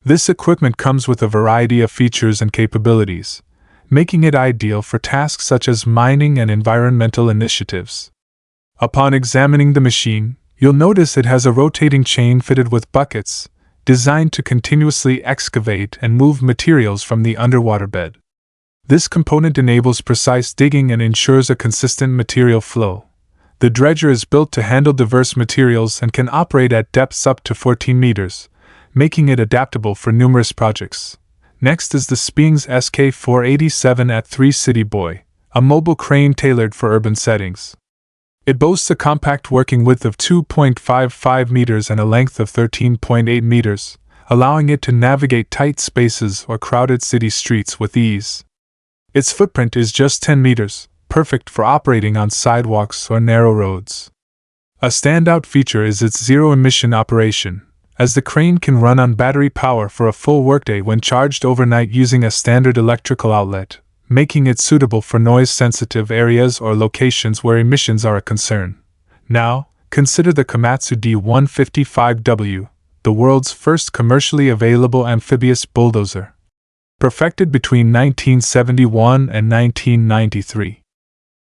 This equipment comes with a variety of features and capabilities, making it ideal for tasks such as mining and environmental initiatives. Upon examining the machine, you'll notice it has a rotating chain fitted with buckets, designed to continuously excavate and move materials from the underwater bed. This component enables precise digging and ensures a consistent material flow. The dredger is built to handle diverse materials and can operate at depths up to 14 meters, making it adaptable for numerous projects. Next is the Spiengs SK487 at 3 City Boy, a mobile crane tailored for urban settings. It boasts a compact working width of 2.55 meters and a length of 13.8 meters, allowing it to navigate tight spaces or crowded city streets with ease. Its footprint is just 10 meters, perfect for operating on sidewalks or narrow roads. A standout feature is its zero-emission operation, as the crane can run on battery power for a full workday when charged overnight using a standard electrical outlet, making it suitable for noise-sensitive areas or locations where emissions are a concern. Now, consider the Komatsu D155W, the world's first commercially available amphibious bulldozer. Perfected between 1971 and 1993.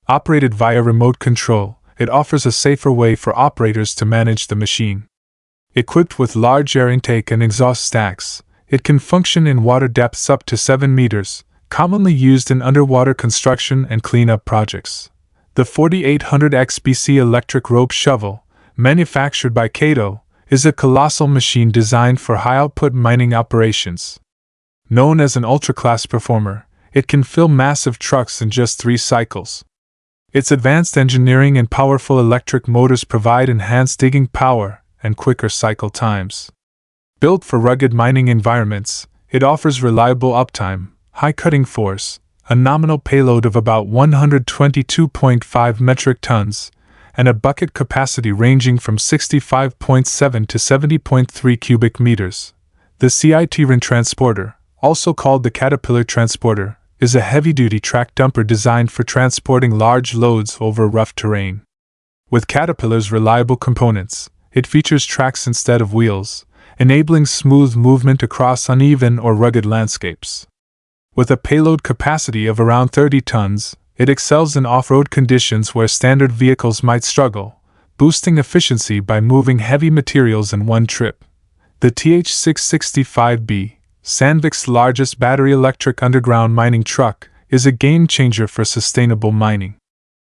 Operated via remote control, it offers a safer way for operators to manage the machine. Equipped with large air intake and exhaust stacks, it can function in water depths up to 7 meters, commonly used in underwater construction and cleanup projects. The 4800 XBC electric rope shovel, manufactured by Kato, is a colossal machine designed for high-output mining operations. Known as an ultra-class performer, it can fill massive trucks in just 3 cycles. Its advanced engineering and powerful electric motors provide enhanced digging power and quicker cycle times. Built for rugged mining environments, it offers reliable uptime, high cutting force, a nominal payload of about 122.5 metric tons, and a bucket capacity ranging from 65.7 to 70.3 cubic meters. The CIT-RIN transporter, also called the Caterpillar Transporter, is a heavy-duty track dumper designed for transporting large loads over rough terrain. With Caterpillar's reliable components, it features tracks instead of wheels, enabling smooth movement across uneven or rugged landscapes. With a payload capacity of around 30 tons, it excels in off-road conditions where standard vehicles might struggle, boosting efficiency by moving heavy materials in one trip. The TH665B, Sandvik's largest battery-electric underground mining truck, is a game-changer for sustainable mining.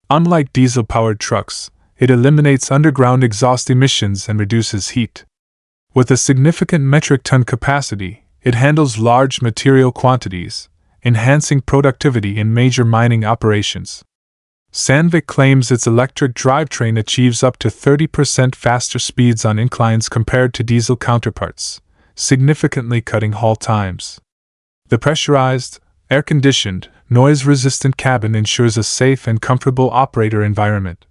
Unlike diesel-powered trucks, it eliminates underground exhaust emissions and reduces heat. With a significant metric ton capacity, it handles large material quantities, enhancing productivity in major mining operations. Sandvik claims its electric drivetrain achieves up to 30% faster speeds on inclines compared to diesel counterparts, significantly cutting haul times. The pressurized, air-conditioned, noise-resistant cabin ensures a safe and comfortable operator environment.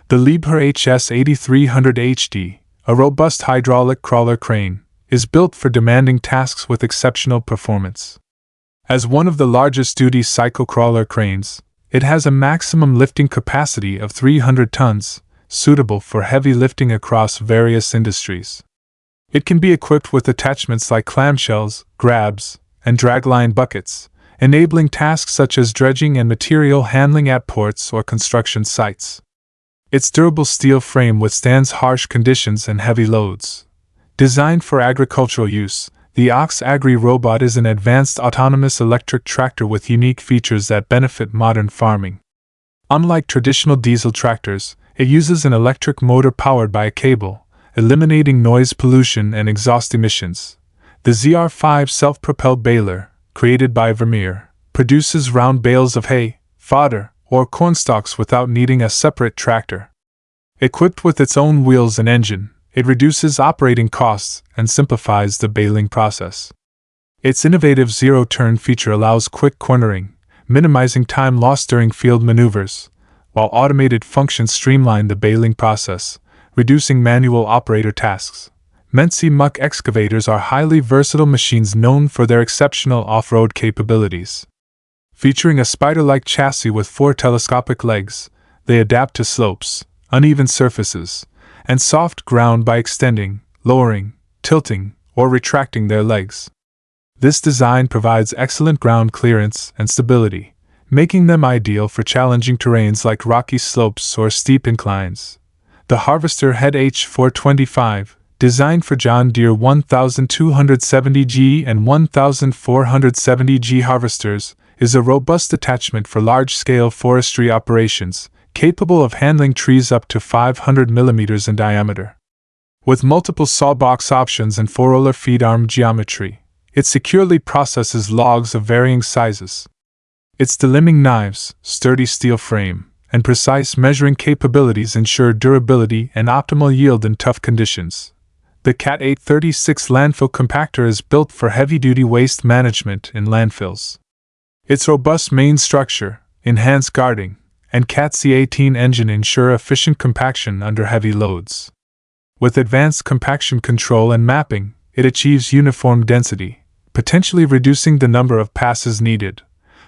The Liebherr HS8300HD, a robust hydraulic crawler crane, is built for demanding tasks with exceptional performance. As one of the largest duty cycle crawler cranes, it has a maximum lifting capacity of 300 tons, suitable for heavy lifting across various industries. It can be equipped with attachments like clamshells, grabs, and dragline buckets, enabling tasks such as dredging and material handling at ports or construction sites. Its durable steel frame withstands harsh conditions and heavy loads. Designed for agricultural use, the Ox Agri robot is an advanced autonomous electric tractor with unique features that benefit modern farming. Unlike traditional diesel tractors, it uses an electric motor powered by a cable, eliminating noise pollution and exhaust emissions. The ZR5 self-propelled baler, created by Vermeer, produces round bales of hay, fodder, or cornstalks without needing a separate tractor. Equipped with its own wheels and engine, it reduces operating costs and simplifies the baling process. Its innovative zero-turn feature allows quick cornering, minimizing time lost during field maneuvers, while automated functions streamline the baling process, reducing manual operator tasks. Menzi muck excavators are highly versatile machines known for their exceptional off-road capabilities. Featuring a spider-like chassis with 4 telescopic legs, they adapt to slopes, uneven surfaces, and soft ground by extending, lowering, tilting, or retracting their legs. This design provides excellent ground clearance and stability, making them ideal for challenging terrains like rocky slopes or steep inclines. The Harvester Head H425, designed for John Deere 1270G and 1470G harvesters, is a robust attachment for large-scale forestry operations, capable of handling trees up to 500 mm in diameter. With multiple sawbox options and four-roller feed arm geometry, it securely processes logs of varying sizes. Its delimbing knives, sturdy steel frame, and precise measuring capabilities ensure durability and optimal yield in tough conditions. The CAT 836 landfill compactor is built for heavy-duty waste management in landfills. Its robust main structure, enhanced guarding, and CAT C18 engine ensure efficient compaction under heavy loads. With advanced compaction control and mapping, it achieves uniform density, potentially reducing the number of passes needed.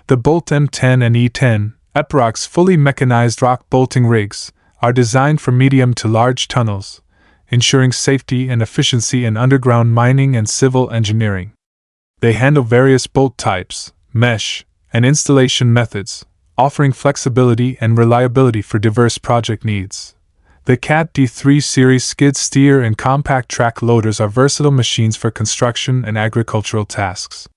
The Bolt M10 and E10, Epiroc fully mechanized rock bolting rigs, are designed for medium to large tunnels, ensuring safety and efficiency in underground mining and civil engineering. They handle various bolt types, mesh, and installation methods, offering flexibility and reliability for diverse project needs. The CAT D3 series skid steer and compact track loaders are versatile machines for construction and agricultural tasks.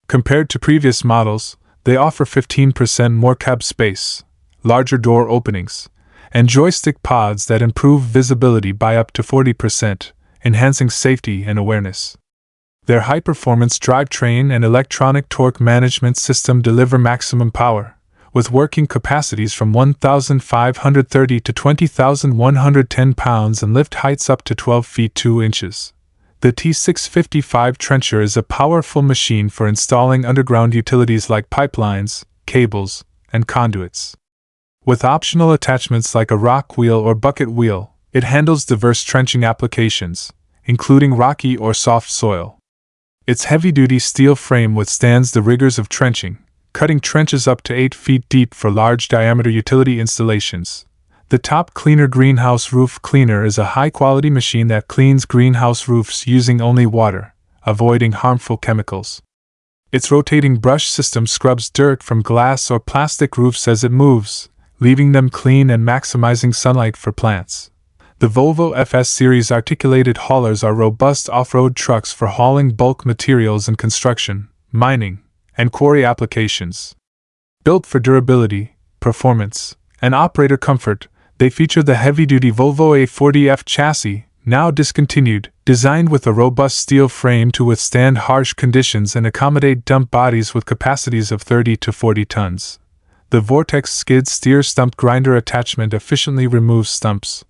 Compared to previous models, they offer 15% more cab space, larger door openings, and joystick pods that improve visibility by up to 40%, enhancing safety and awareness. Their high-performance drivetrain and electronic torque management system deliver maximum power, with working capacities from 1,530 to 20,110 pounds and lift heights up to 12 feet 2 inches. The T655 trencher is a powerful machine for installing underground utilities like pipelines, cables, and conduits. With optional attachments like a rock wheel or bucket wheel, it handles diverse trenching applications, including rocky or soft soil. Its heavy-duty steel frame withstands the rigors of trenching, cutting trenches up to 8 feet deep for large-diameter utility installations. The Top Cleaner Greenhouse Roof Cleaner is a high-quality machine that cleans greenhouse roofs using only water, avoiding harmful chemicals. Its rotating brush system scrubs dirt from glass or plastic roofs as it moves, leaving them clean and maximizing sunlight for plants. The Volvo FS series articulated haulers are robust off-road trucks for hauling bulk materials in construction, mining, and quarry applications. Built for durability, performance, and operator comfort, they feature the heavy-duty Volvo A40F chassis, now discontinued, designed with a robust steel frame to withstand harsh conditions and accommodate dump bodies with capacities of 30 to 40 tons. The Vortex skid steer stump grinder attachment efficiently removes stumps,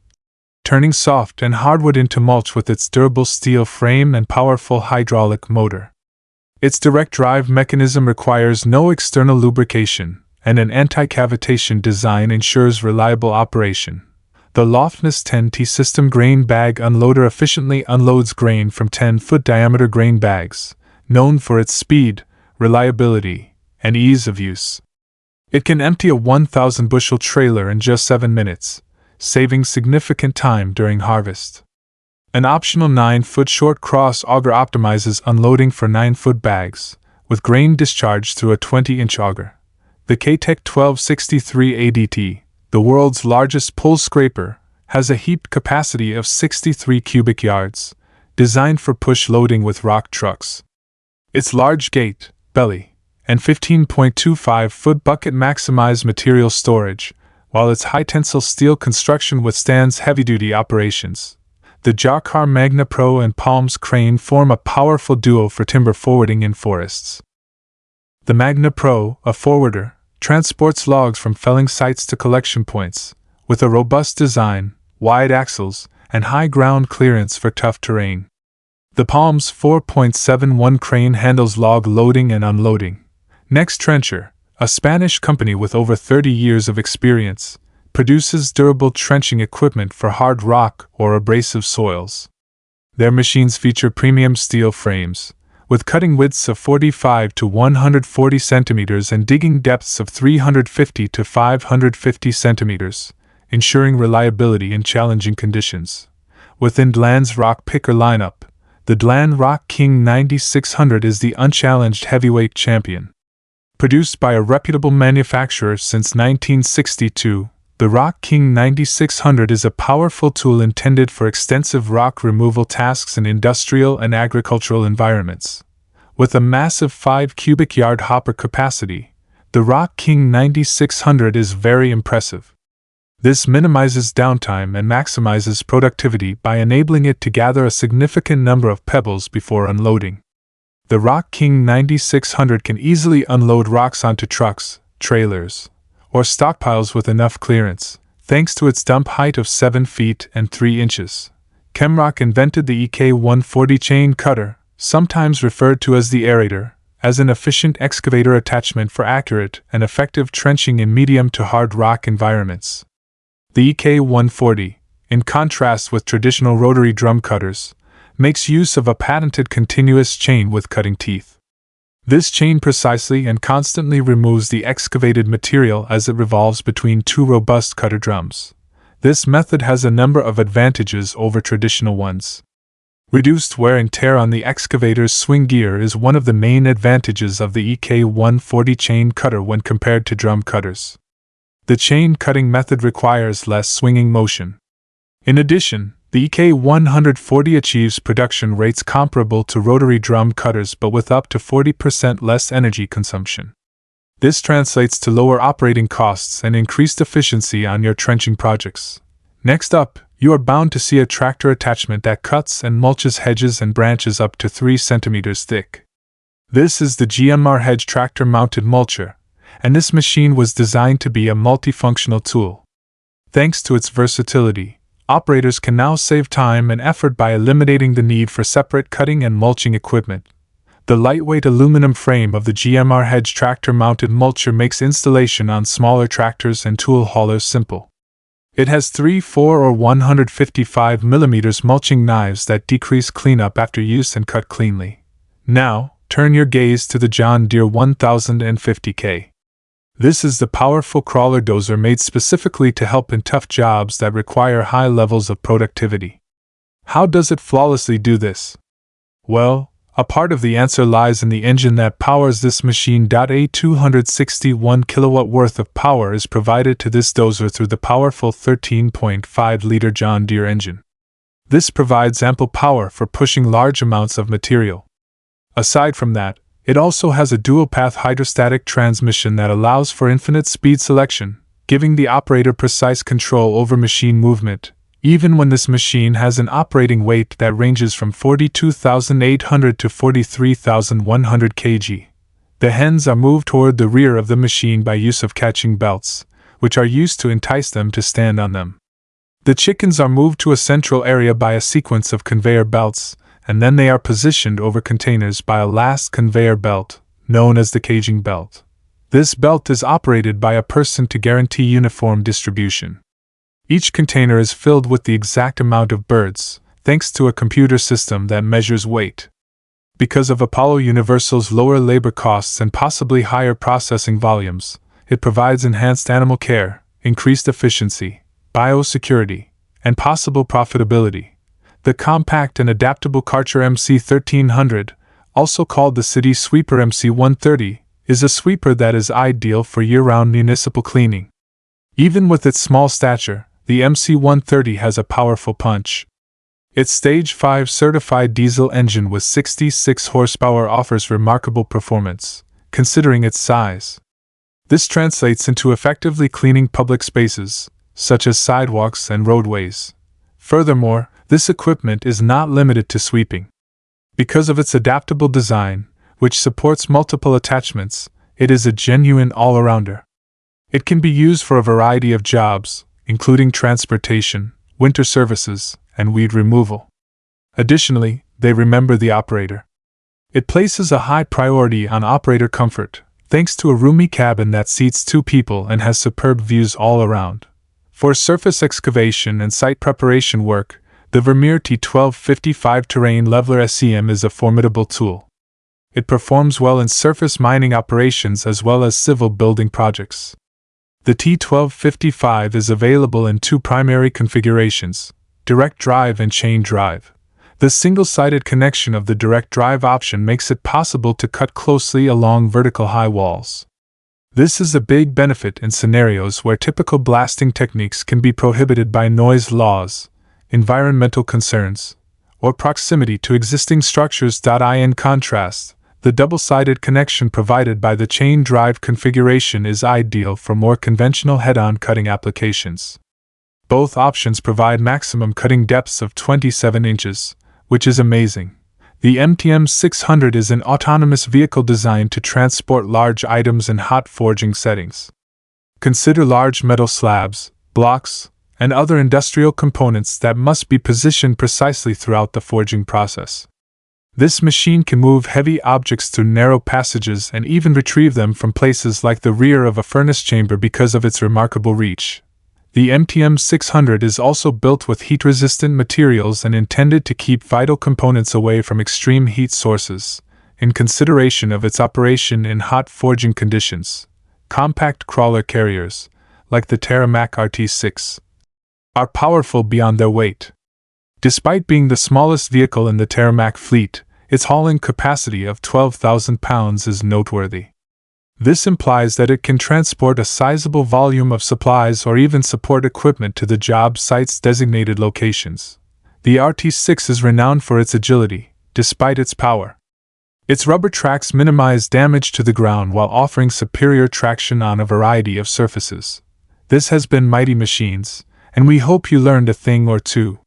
turning soft and hardwood into mulch with its durable steel frame and powerful hydraulic motor. Its direct drive mechanism requires no external lubrication, and an anti-cavitation design ensures reliable operation. The Loftness 10T system grain bag unloader efficiently unloads grain from 10-foot diameter grain bags, known for its speed, reliability, and ease of use. It can empty a 1,000-bushel trailer in just 7 minutes, saving significant time during harvest. An optional 9-foot short cross auger optimizes unloading for 9-foot bags, with grain discharged through a 20-inch auger. The K-Tech 1263 ADT, the world's largest pole scraper, has a heaped capacity of 63 cubic yards, designed for push loading with rock trucks. Its large gate, belly, and 15.25-foot bucket maximize material storage, while its high-tensile steel construction withstands heavy-duty operations. The Jacquard Magna Pro and Palms crane form a powerful duo for timber forwarding in forests. The Magna Pro, a forwarder, transports logs from felling sites to collection points, with a robust design, wide axles, and high ground clearance for tough terrain. The Palms 4.71 crane handles log loading and unloading. Next Trencher, a Spanish company with over 30 years of experience, produces durable trenching equipment for hard rock or abrasive soils. Their machines feature premium steel frames, with cutting widths of 45 to 140 centimeters and digging depths of 350 to 550 centimeters, ensuring reliability in challenging conditions. Within Land's rock picker lineup, the Dlan Rock King 9600 is the unchallenged heavyweight champion. Produced by a reputable manufacturer since 1962, the Rock King 9600 is a powerful tool intended for extensive rock removal tasks in industrial and agricultural environments. With a massive 5 cubic yard hopper capacity, the Rock King 9600 is very impressive. This minimizes downtime and maximizes productivity by enabling it to gather a significant number of pebbles before unloading. The Rock King 9600 can easily unload rocks onto trucks, trailers, or stockpiles with enough clearance, thanks to its dump height of 7 feet and 3 inches. ChemRock invented the EK140 chain cutter, sometimes referred to as the aerator, as an efficient excavator attachment for accurate and effective trenching in medium to hard rock environments. The EK140, in contrast with traditional rotary drum cutters, makes use of a patented continuous chain with cutting teeth. This chain precisely and constantly removes the excavated material as it revolves between 2 robust cutter drums. This method has a number of advantages over traditional ones. Reduced wear and tear on the excavator's swing gear is one of the main advantages of the EK140 chain cutter when compared to drum cutters. The chain cutting method requires less swinging motion. In addition, the EK140 achieves production rates comparable to rotary drum cutters but with up to 40% less energy consumption. This translates to lower operating costs and increased efficiency on your trenching projects. Next up, you are bound to see a tractor attachment that cuts and mulches hedges and branches up to 3 centimeters thick. This is the GMR Hedge Tractor Mounted Mulcher, and this machine was designed to be a multifunctional tool. Thanks to its versatility, operators can now save time and effort by eliminating the need for separate cutting and mulching equipment. The lightweight aluminum frame of the GMR Hedge Tractor Mounted Mulcher makes installation on smaller tractors and tool haulers simple. It has 3, 4, or 155 mm mulching knives that decrease cleanup after use and cut cleanly. Now, turn your gaze to the John Deere 1050K. This is the powerful crawler dozer made specifically to help in tough jobs that require high levels of productivity. How does it flawlessly do this? Well, a part of the answer lies in the engine that powers this machine. A 261 kilowatt worth of power is provided to this dozer through the powerful 13.5-liter John Deere engine. This provides ample power for pushing large amounts of material. Aside from that, it also has a dual-path hydrostatic transmission that allows for infinite speed selection, giving the operator precise control over machine movement, even when this machine has an operating weight that ranges from 42,800 to 43,100 kg. The hens are moved toward the rear of the machine by use of catching belts, which are used to entice them to stand on them. The chickens are moved to a central area by a sequence of conveyor belts, and then they are positioned over containers by a last conveyor belt, known as the caging belt. This belt is operated by a person to guarantee uniform distribution. Each container is filled with the exact amount of birds, thanks to a computer system that measures weight. Because of Apollo Universal's lower labor costs and possibly higher processing volumes, it provides enhanced animal care, increased efficiency, biosecurity, and possible profitability. The compact and adaptable Karcher MC1300, also called the City Sweeper MC130, is a sweeper that is ideal for year-round municipal cleaning. Even with its small stature, the MC130 has a powerful punch. Its Stage 5 certified diesel engine with 66 horsepower offers remarkable performance, considering its size. This translates into effectively cleaning public spaces, such as sidewalks and roadways. Furthermore, this equipment is not limited to sweeping. Because of its adaptable design, which supports multiple attachments, it is a genuine all-arounder. It can be used for a variety of jobs, including transportation, winter services, and weed removal. Additionally, they remember the operator. It places a high priority on operator comfort, thanks to a roomy cabin that seats 2 people and has superb views all around. For surface excavation and site preparation work, the Vermeer T1255 Terrain Leveler SEM is a formidable tool. It performs well in surface mining operations as well as civil building projects. The T1255 is available in 2 primary configurations, direct drive and chain drive. The single-sided connection of the direct drive option makes it possible to cut closely along vertical high walls. This is a big benefit in scenarios where typical blasting techniques can be prohibited by noise laws, environmental concerns, or proximity to existing structures. In contrast, the double-sided connection provided by the chain drive configuration is ideal for more conventional head-on cutting applications. Both options provide maximum cutting depths of 27 inches, which is amazing. The MTM 600 is an autonomous vehicle designed to transport large items in hot forging settings. Consider large metal slabs, blocks, and other industrial components that must be positioned precisely throughout the forging process. This machine can move heavy objects through narrow passages and even retrieve them from places like the rear of a furnace chamber because of its remarkable reach. The MTM 600 is also built with heat-resistant materials and intended to keep vital components away from extreme heat sources, in consideration of its operation in hot forging conditions. Compact crawler carriers, like the Terramac RT6, are powerful beyond their weight. Despite being the smallest vehicle in the Terramac fleet, its hauling capacity of 12,000 pounds is noteworthy. This implies that it can transport a sizable volume of supplies or even support equipment to the job site's designated locations. The RT6 is renowned for its agility, despite its power. Its rubber tracks minimize damage to the ground while offering superior traction on a variety of surfaces. This has been Mighty Machines, and we hope you learned a thing or two.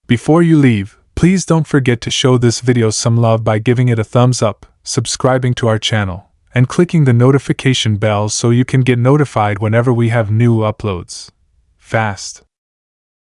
Before you leave, please don't forget to show this video some love by giving it a thumbs up, subscribing to our channel, and clicking the notification bell so you can get notified whenever we have new uploads. Fast.